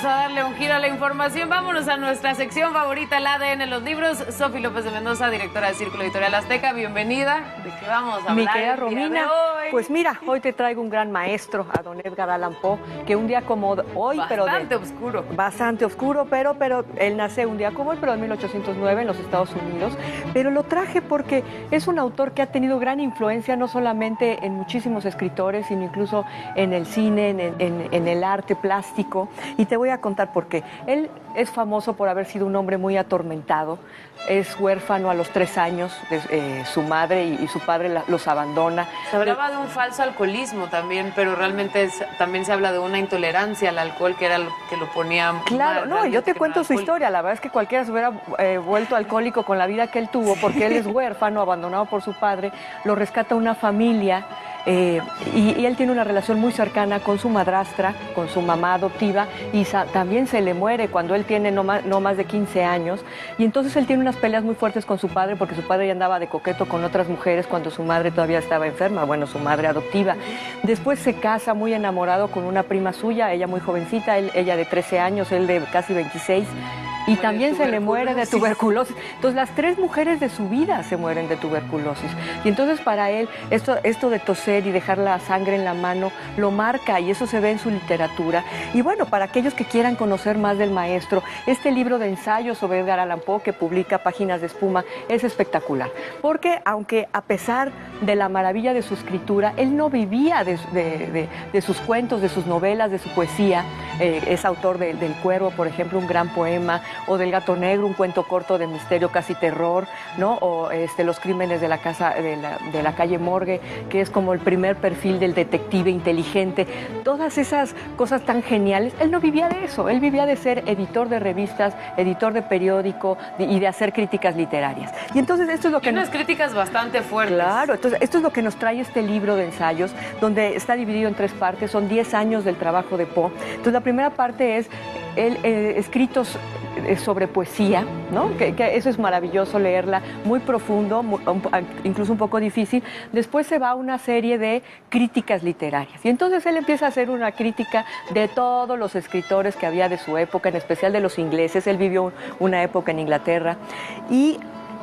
Vamos a darle un giro a la información. Vámonos a nuestra sección favorita, el ADN, los libros. Sofi López de Mendoza, directora del Círculo Editorial Azteca. Bienvenida. ¿De qué vamos a hablar? Mi querida Romina, pues mira, hoy te traigo un gran maestro, a don Edgar Allan Poe, que un día como hoy, bastante oscuro. Bastante oscuro, pero él nace un día como hoy, pero en 1809 en los Estados Unidos. Pero lo traje porque es un autor que ha tenido gran influencia no solamente en muchísimos escritores, sino incluso en el cine, en el arte plástico. Y te voy a contar por qué. Él es famoso por haber sido un hombre muy atormentado. Es huérfano a los 3 años de su madre y su padre los abandona. Se hablaba de un falso alcoholismo también, pero realmente también se habla de una intolerancia al alcohol que era lo que lo ponía Claro, no, yo te cuento su historia. La verdad es que cualquiera se hubiera vuelto alcohólico con la vida que él tuvo, porque él es huérfano, abandonado por su padre, lo rescata una familia. Y él tiene una relación muy cercana con su madrastra, con su mamá adoptiva, y también se le muere cuando él tiene no más de 15 años. Y entonces él tiene unas peleas muy fuertes con su padre, porque su padre ya andaba de coqueto con otras mujeres cuando su madre todavía estaba enferma, bueno, su madre adoptiva. Después se casa muy enamorado con una prima suya, ella muy jovencita, ella de 13 años, él de casi 26. Y también se le muere de tuberculosis. Entonces, las 3 mujeres de su vida se mueren de tuberculosis. Y entonces, para él, esto de toser y dejar la sangre en la mano, lo marca, y eso se ve en su literatura. Y bueno, para aquellos que quieran conocer más del maestro, este libro de ensayos sobre Edgar Allan Poe, que publica Páginas de Espuma, es espectacular. Porque, aunque a pesar de la maravilla de su escritura, él no vivía de sus cuentos, de sus novelas, de su poesía. Es autor del Cuervo, por ejemplo, un gran poema, o del Gato Negro, un cuento corto de misterio, casi terror, ¿no? O Los crímenes de la calle Morgue, que es como el primer perfil del detective inteligente. Todas esas cosas tan geniales. Él no vivía de eso, él vivía de ser editor de revistas, editor de periódico y de hacer críticas literarias. Y entonces esto es lo que unas críticas bastante fuertes. Claro, entonces esto es lo que nos trae este libro de ensayos, donde está dividido en 3 partes, son 10 años del trabajo de Poe. Entonces la primera parte es escritos sobre poesía, ¿no? Que eso es maravilloso leerla, muy profundo, incluso un poco difícil. Después se va a una serie de críticas literarias. Y entonces él empieza a hacer una crítica de todos los escritores que había de su época, en especial de los ingleses. Él vivió una época en Inglaterra y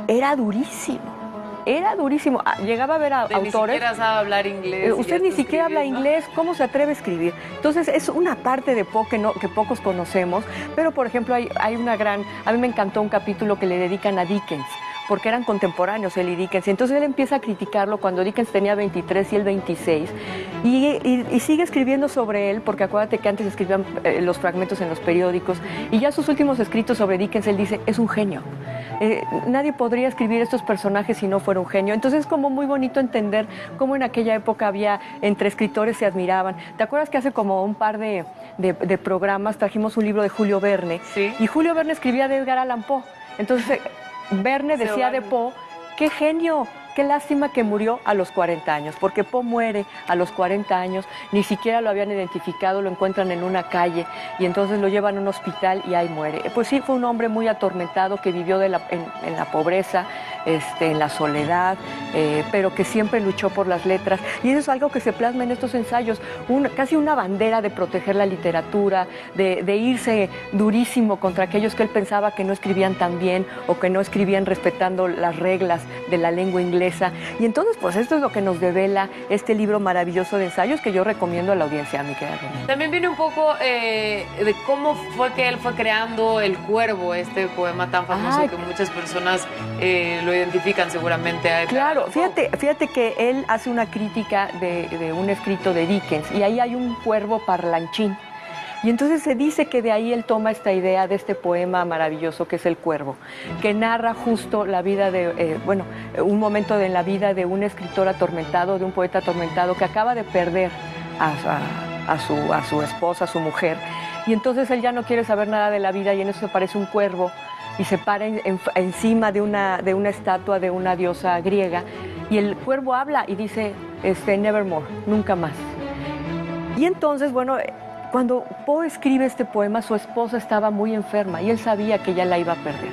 era durísimo. Era durísimo. Llegaba a ver a autores. Ni siquiera sabe hablar inglés. Usted ni siquiera habla inglés. ¿Cómo se atreve a escribir? Entonces, es una parte de Poe que pocos conocemos. Pero, por ejemplo, hay una gran. A mí me encantó un capítulo que le dedican a Dickens, porque eran contemporáneos él y Dickens. Y entonces él empieza a criticarlo cuando Dickens tenía 23 y él 26. Y sigue escribiendo sobre él, porque acuérdate que antes escribían los fragmentos en los periódicos. Y ya sus últimos escritos sobre Dickens, él dice, es un genio. Nadie podría escribir estos personajes si no fuera un genio. Entonces es como muy bonito entender cómo en aquella época había, entre escritores se admiraban. ¿Te acuerdas que hace como un par de programas trajimos un libro de Julio Verne? Sí. Y Julio Verne escribía de Edgar Allan Poe. Entonces Verne decía de Poe, ¡qué genio! Qué lástima que murió a los 40 años, porque Poe muere a los 40 años, ni siquiera lo habían identificado, lo encuentran en una calle y entonces lo llevan a un hospital y ahí muere. Pues sí, fue un hombre muy atormentado que vivió en la pobreza, en la soledad, pero que siempre luchó por las letras. Y eso es algo que se plasma en estos ensayos, casi una bandera de proteger la literatura, de irse durísimo contra aquellos que él pensaba que no escribían tan bien o que no escribían respetando las reglas de la lengua inglesa. Y entonces, pues esto es lo que nos devela este libro maravilloso de ensayos que yo recomiendo a la audiencia, mi querida Romina. También viene un poco de cómo fue que él fue creando El Cuervo, este poema tan famoso que muchas personas lo identifican seguramente a él. Claro, fíjate que él hace una crítica de un escrito de Dickens y ahí hay un cuervo parlanchín. Y entonces se dice que de ahí él toma esta idea de este poema maravilloso que es El Cuervo, que narra justo la vida un momento en la vida de un escritor atormentado, de un poeta atormentado que acaba de perder a su esposa, a su mujer. Y entonces él ya no quiere saber nada de la vida y en eso se aparece un cuervo y se para encima de una estatua de una diosa griega. Y el cuervo habla y dice, nevermore, nunca más. Y entonces, bueno, cuando Poe escribe este poema, su esposa estaba muy enferma y él sabía que ya la iba a perder.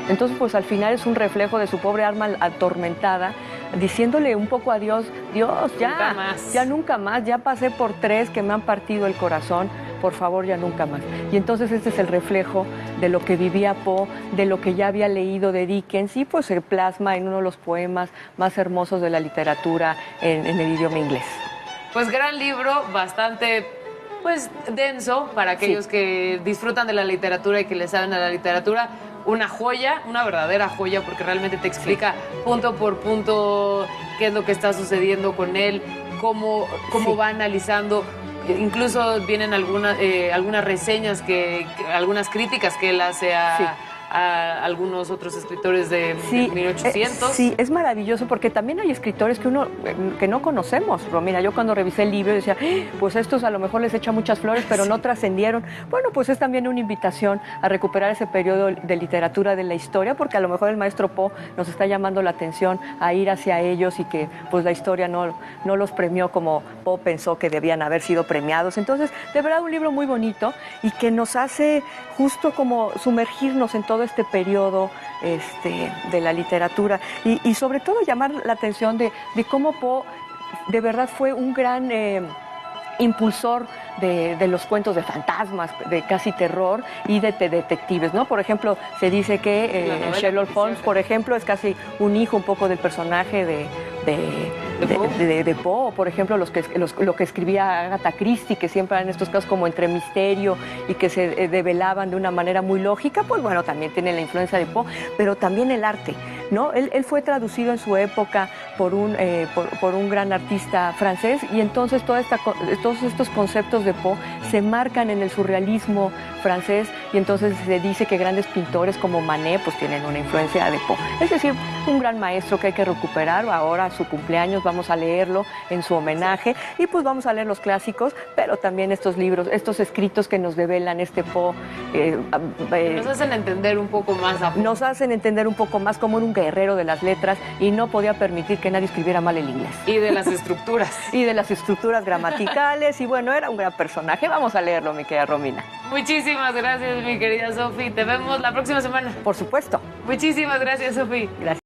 Entonces, pues al final es un reflejo de su pobre alma atormentada, diciéndole un poco a Dios, Dios, ya nunca más, ya pasé por 3 que me han partido el corazón, por favor, ya nunca más. Y entonces este es el reflejo de lo que vivía Poe, de lo que ya había leído de Dickens, y pues se plasma en uno de los poemas más hermosos de la literatura en el idioma inglés. Pues gran libro, bastante pues denso para aquellos que disfrutan de la literatura y que le saben a la literatura. Una joya, una verdadera joya, porque realmente te explica punto por punto qué es lo que está sucediendo con él, cómo va analizando. Incluso vienen algunas reseñas, algunas críticas que él hace a algunos otros escritores de 1800. Sí, es maravilloso porque también hay escritores que no conocemos, Romina. Yo cuando revisé el libro decía, pues estos a lo mejor les echa muchas flores, pero no trascendieron. Bueno, pues es también una invitación a recuperar ese periodo de literatura de la historia, porque a lo mejor el maestro Poe nos está llamando la atención a ir hacia ellos y que pues la historia no los premió como Poe pensó que debían haber sido premiados. Entonces, de verdad, un libro muy bonito y que nos hace justo como sumergirnos en todo este periodo de la literatura y sobre todo llamar la atención de cómo Poe de verdad fue un gran impulsor de los cuentos de fantasmas, de casi terror y de detectives, ¿no? Por ejemplo, se dice que Sherlock Holmes, por ejemplo, es casi un hijo un poco del personaje de Poe, por ejemplo, lo que escribía Agatha Christie, que siempre eran estos casos como entre misterio y que se develaban de una manera muy lógica, pues bueno, también tiene la influencia de Poe, pero también el arte, ¿no? Él fue traducido en su época por un gran artista francés y entonces todos estos conceptos de Poe se marcan en el surrealismo francés y entonces se dice que grandes pintores como Manet pues tienen una influencia de Poe. Es decir, un gran maestro que hay que recuperar. Ahora su cumpleaños vamos a leerlo en su homenaje y pues vamos a leer los clásicos, pero también estos libros, estos escritos que nos develan Poe. Nos hacen entender un poco más a Poe. Nos hacen entender un poco más cómo era un guerrero de las letras y no podía permitir que nadie escribiera mal el inglés. Y de las estructuras. Y de las estructuras gramaticales y bueno, era un gran personaje. Vamos a leerlo, mi querida Romina. Muchísimas gracias, mi querida Sofi. Te vemos la próxima semana. Por supuesto. Muchísimas gracias, Sofi. Gracias.